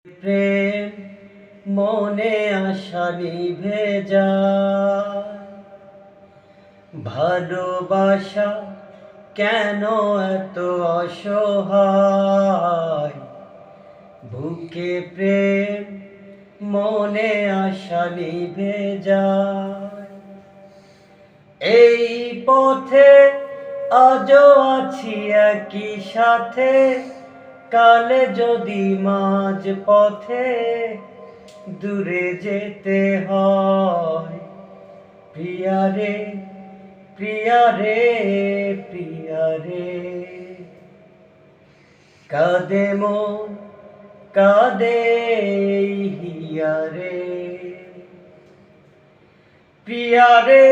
প্রেম মনে আশা নিভে যায়, ভালোবাসা কেন এত অসহায়। বুকে প্রেম মনে আশা নিভে যায়, এই পথে আজও আছি একই সাথে। কালে যদি মাঝ পথে দূরে যেতে হয়, প্রিয়ারে প্রিয়ারে প্রিয়ারে। কাঁদে মন কাঁদে হিয়ারে, প্রিয়ারে।